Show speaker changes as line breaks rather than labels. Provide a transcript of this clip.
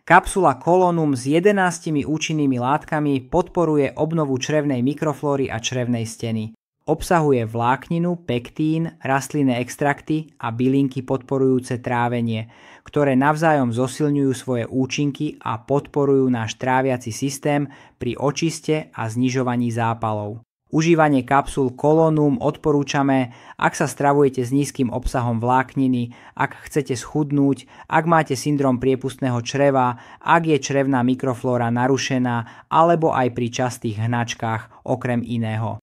Kapsula Colonum s 11 účinnými látkami podporuje obnovu črevnej mikroflóry a črevnej steny. Obsahuje vlákninu, pektín, rastlinné extrakty a bylinky podporujúce trávenie, ktoré navzájom zosilňujú svoje účinky a podporujú náš tráviaci systém pri očiste a znižovaní zápalov. Užívanie kapsul Colonum odporúčame, ak sa stravujete s nízkym obsahom vlákniny, ak chcete schudnúť, ak máte syndrom priepustného čreva, ak je črevná mikroflóra narušená alebo aj pri častých hnačkách okrem iného.